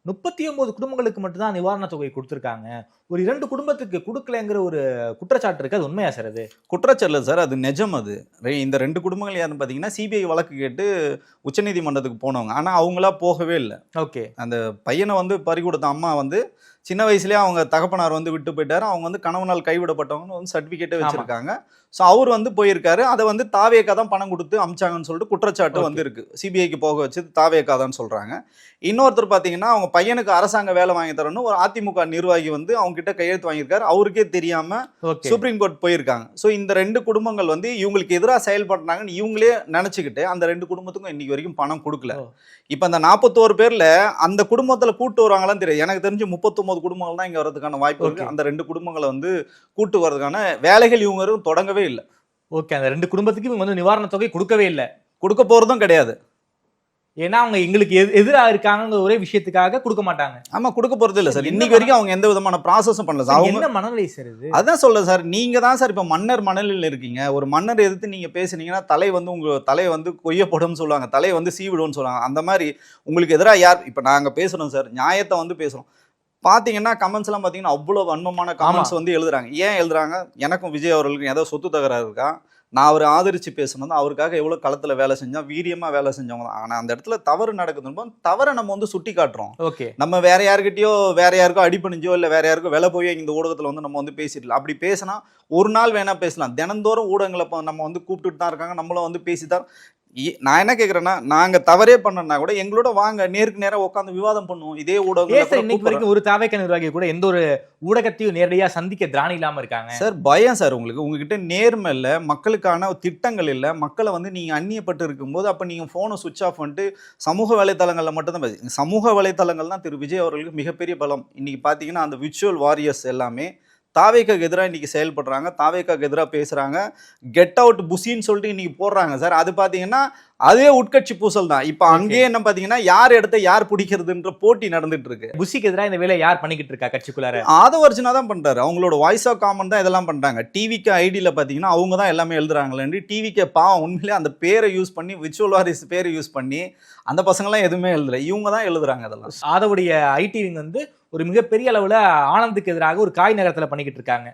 39 குடும்பங்களுக்கு மட்டும் தான் நிவாரணத் தொகை குடுத்திருக்காங்க. ஒரு 2 குடும்பத்துக்கு குடுக்கலங்கிற ஒரு குற்றச்சாட்டு இருக்கு. அது உண்மையா சார் அது? குற்றச்சாட்டு இல்ல சார். அது நிஜம் அது. இந்த 2 குடும்பங்கள் யாருன்னு பார்த்தீங்கன்னா, சிபிஐ வழக்கு கேட்டு உச்சநீதிமன்றத்துக்கு போனவங்க. ஆனா அவங்களா போகவே இல்ல. ஓகே. அந்த பையன வந்து பறிகொடுத்த அம்மா வந்து சின்ன வயசுலயே அவங்க தகப்பனார் வந்து விட்டு போயிட்டாரு. அவங்க வந்து கணவனால் கைவிடப்பட்டவங்கன்னு வந்து சர்டிஃபிகேட்டே ஆமா. வச்சிருக்காங்க. ஸோ அவர் வந்து போயிருக்காரு. அத வந்து தாவேகா தான் பணம் குடுத்து அனுப்பிச்சாங்கன்னு சொல்லிட்டு குற்றச்சாட்டு ஓகே. வந்து இருக்கு. சிபிஐக்கு போக வச்சது தாவேகா தான் சொல்றாங்க. இன்னொருத்தர் பார்த்தீங்கன்னா, அவங்க பையனுக்கு அரசாங்க வேலை வாங்கி தரணும்னு ஒரு அதிமுக நிர்வாகி வந்து அவங்க கிட்ட கையெழுத்து வாங்கியிருக்காரு. அவருக்கே தெரியாம ஓகே. சுப்ரீம் கோர்ட் போயிருக்காங்க. ஸோ இந்த 2 குடும்பங்கள் வந்து இவங்களுக்கு எதிரா செயல்படுறாங்கன்னு இவங்களே நெனச்சுக்கிட்டு அந்த 2 குடும்பத்துக்கும் இன்னைக்கு வரைக்கும் பணம் குடுக்கல. ஓ. இப்ப அந்த 41 பேர்ல அந்த குடும்பத்துல கூட்டு வருவாங்களான்னு தெரியாது. எனக்கு தெரிஞ்சு 39 குடும்பங்கள் தான் இங்க வர்றதுக்கான வாய்ப்பு இருக்கு. ஓகே. அந்த 2 குடும்பங்கள வந்து கூட்டு வரதுக்கான வேலைகள் இவங்க வரைக்கும் தொடங்கவே இல்ல. ஓகே. அந்த 2 குடும்பத்துக்கு இவங்க வந்து நிவாரணத் தொகை குடுக்கவே இல்ல. குடுக்க போறதும் கிடையாது. ஏன்னா அவங்க எங்களுக்கு எதிரா இருக்காங்கங்கிற ஒரே விஷயத்துக்காக குடுக்க மாட்டாங்க. ஆமா, குடுக்க போறது இல்ல சார். என்ன இன்னைக்கு வரைக்கும் அவங்க எந்த விதமான ப்ராசஸும் பண்ணல சார். அவங்க என்ன மனநிலை சார் இது? அதான் சொல்றேன் சார். நீங்க தான் சார் இப்ப மன்னர் மணலில் இருக்கீங்க. ஒரு மன்னர் எதிர்த்து நீங்க பேசுனீங்கன்னா, தலை வந்து உங்க தலை வந்து கொய்யப்படும்னு சொல்லுவாங்க. தலை வந்து சீவிடும்னு சொல்லுவாங்க. அந்த மாரி உங்களுக்கு எதிரா யார் இப்ப நாங்க பேசுறோம் சார். நியாயத்த வந்து பேசுறோம். பாத்தீங்கன்னா கமெண்ட்ஸ் எல்லாம் பாத்தீங்கன்னா அவ்வளவு வன்மமான கமெண்ட்ஸ் வந்து எழுதுறாங்க. ஏன் எழுதுறாங்க? எனக்கும் விஜய் அவர்களுக்கும் ஏதோ சொத்து தகராறு இருக்கா? நான் அவரை ஆதரிச்சு பேசணும். அவருக்காக எவ்வளவு களத்துல வேலை செஞ்சோம், வீரியமா வேலை செஞ்சவங்க தான். ஆனா அந்த இடத்துல தவறு நடக்குதுன்னு தவறை நம்ம வந்து சுட்டி காட்டுறோம். ஓகே. நம்ம வேற யாருக்கிட்டயோ வேற யாருக்கோ அடிபணிஞ்சோ இல்ல வேற யாருக்கோ விலை போய் இந்த ஊடகத்துல வந்து நம்ம வந்து பேசிடலாம். அப்படி பேசினா ஒரு நாள் வேணா பேசலாம். தினந்தோறும் ஊடகங்களை நம்ம வந்து கூப்பிட்டுட்டு தான் இருக்காங்க. நம்மளும் வந்து பேசிதான். நான் என்ன கேக்குறேன்னா, நாங்க தவறே பண்ணனா கூட எங்களோட வாங்க நேருக்கு நேரா உட்கார்ந்து விவாதம் பண்ணுவோம். இதே ஏன் சார் ஊடகங்கள் இன்னைக்கு வரைக்கும் ஒரு தாவேக நிர்வாகி கூட எந்த ஒரு ஊடகத்தையும் நேரடியா சந்திக்க திராணி இல்லாம இருக்காங்க? சார் பயம் சார் உங்களுக்கு. உங்ககிட்ட நேர்மை இல்ல, மக்களுக்கான திட்டங்கள் இல்ல. மக்களை வந்து நீங்க அந்நியப்பட்டு இருக்கும்போது அப்ப நீங்க போனை சுவிட்ச் ஆஃப் பண்ணிட்டு சமூக வலைதளங்கள்ல மட்டும் தான் பேசுறீங்க. சமூக வலைதளங்கள் தான் திரு விஜய் அவர்களுக்கு மிகப்பெரிய பலம். இன்னைக்கு பாத்தீங்கன்னா அந்த விர்ச்சுவல் வாரியர்ஸ் எல்லாமே தாவேக்காக்கு எதிராக இன்னைக்கு செயல்படுறாங்க. தாவேக்காக்கு எதிராக பேசுறாங்க. கெட் அவுட் புசின்னு சொல்லிட்டு இன்னைக்கு போடுறாங்க சார். அது பாத்தீங்கன்னா அதே உட்கட்சி பூசல் தான். இப்ப அங்கேயே என்ன பாத்தீங்கன்னா யார் இடத்த யார் பிடிக்கிறதுன்ற போட்டி நடந்துட்டு இருக்கு. புசிக்கு எதிராக இந்த வேலையை யார் பண்ணிக்கிட்டு இருக்கா கட்சிக்குள்ளார? ஆதவர்ஜுனா தான் பண்றாரு. அவங்களோட வாய்ஸ் ஆஃப் காமன் தான் இதெல்லாம் பண்றாங்க. டிவிக்கு ஐடியில பாத்தீங்கன்னா அவங்க தான் எல்லாமே எழுதுறாங்களேன்னு டிவிக்கு பாவம் உண்மையிலே அந்த பேரை யூஸ் பண்ணி விர்ச்சுவல் வாரிஸ் பேரை யூஸ் பண்ணி அந்த பசங்களாம் எதுவுமே எழுதல. இவங்க தான் எழுதுறாங்க அதெல்லாம். ஆதவுடைய ஐடி விங் வந்து ஒரு மிகப்பெரிய அளவுல ஆனந்துக்கு எதிராக ஒரு காய் நகரத்துல பண்ணிக்கிட்டு இருக்காங்க.